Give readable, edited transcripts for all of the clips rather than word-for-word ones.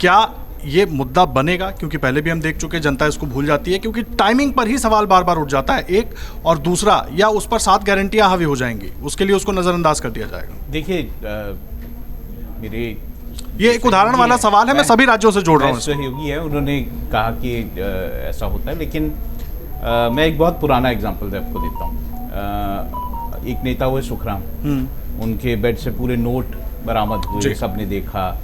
क्या ये मुद्दा बनेगा? क्योंकि पहले भी हम देख चुके, जनता इसको भूल जाती है क्योंकि टाइमिंग पर ही सवाल बार बार उठ जाता है एक, और दूसरा या उस पर 7 गारंटियां हावी हो जाएंगी, उसके लिए उसको नजरअंदाज कर दिया जाएगा। देखिए मेरे ये एक उदाहरण वाला सवाल है, मैं सभी राज्यों से जोड़ रहा हूँ। सहयोगी है, उन्होंने कहा कि ऐसा होता है, लेकिन मैं एक बहुत पुराना एग्जांपल आपको देता हूँ। एक नेता हुए सुखराम, उनके बेड से पूरे नोट बरामद हुए, सबने देखा।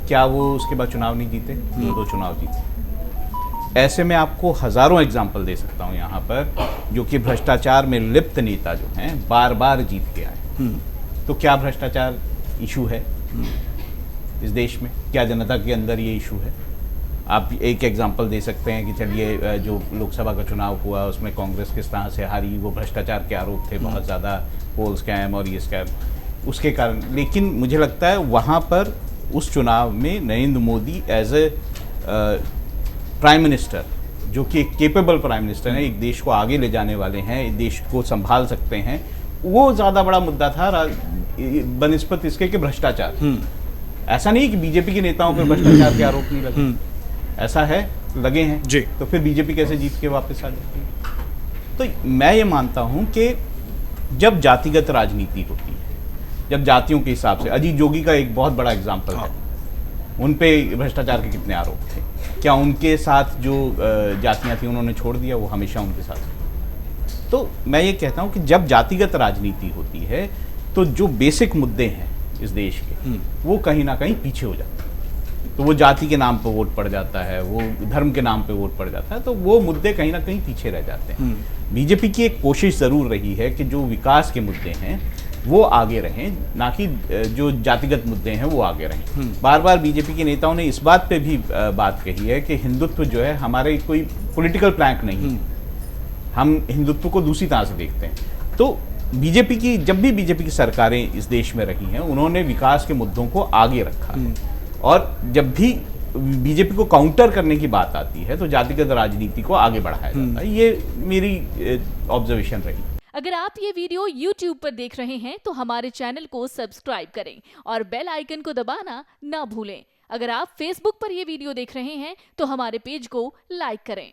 क्या वो उसके बाद चुनाव नहीं जीते? 2 चुनाव जीते। ऐसे में आपको हजारों एग्जाम्पल दे सकता हूँ यहाँ पर, जो कि भ्रष्टाचार में लिप्त नेता जो हैं बार बार जीत के आए। तो क्या भ्रष्टाचार इशू है इस देश में? क्या जनता के अंदर ये इशू है? आप एक एग्जांपल दे सकते हैं कि चलिए जो लोकसभा का चुनाव हुआ उसमें कांग्रेस किस तरह से हारी, वो भ्रष्टाचार के आरोप थे, बहुत ज़्यादा पोल स्कैम और ये स्कैम उसके कारण। लेकिन मुझे लगता है वहाँ पर उस चुनाव में Narendra Modi as a prime minister, जो कि एक केपेबल प्राइम मिनिस्टर हैं, एक देश को आगे ले जाने वाले हैं, एक देश को संभाल सकते हैं, वो ज़्यादा बड़ा मुद्दा था बनिस्बत इसके कि भ्रष्टाचार। ऐसा नहीं कि बीजेपी के नेताओं पर भ्रष्टाचार के आरोप नहीं लगे, ऐसा है, लगे हैं जी। तो फिर बीजेपी कैसे जीत के वापस आ जाती है? तो मैं ये मानता हूं कि जब जातिगत राजनीति होती है, जब जातियों के हिसाब से, अजीत जोगी का एक बहुत बड़ा एग्जाम्पल है, उन पे भ्रष्टाचार के कितने आरोप थे? क्या उनके साथ जो जातियां थी उन्होंने छोड़ दिया? वो हमेशा उनके साथ। तो मैं ये कहता हूं कि जब जातिगत राजनीति होती है तो जो बेसिक मुद्दे हैं इस देश के, वो कहीं ना कहीं पीछे हो जाते हैं। तो वो जाति के नाम पर वोट पड़ जाता है, वो धर्म के नाम पे वोट पड़ जाता है, तो वो मुद्दे कहीं ना कहीं पीछे रह जाते हैं। बीजेपी की एक कोशिश ज़रूर रही है कि जो विकास के मुद्दे हैं वो आगे रहें, ना कि जो जातिगत मुद्दे हैं वो आगे रहें। बार बार बीजेपी के नेताओं ने इस बात पे भी बात कही है कि हिंदुत्व जो है हमारे कोई पॉलिटिकल प्लैंक नहीं है, हम हिंदुत्व को दूसरी तरह से देखते हैं। तो बीजेपी की, जब भी बीजेपी की सरकारें इस देश में रही हैं, उन्होंने विकास के मुद्दों को आगे रखा है, और जब भी बीजेपी को काउंटर करने की बात आती है तो जातिगत राजनीति को आगे बढ़ाया जाता है। ये मेरी ऑब्जर्वेशन रही। अगर आप ये वीडियो YouTube पर देख रहे हैं तो हमारे चैनल को सब्सक्राइब करें और बेल आइकन को दबाना ना भूलें। अगर आप Facebook पर ये वीडियो देख रहे हैं तो हमारे पेज को लाइक करें।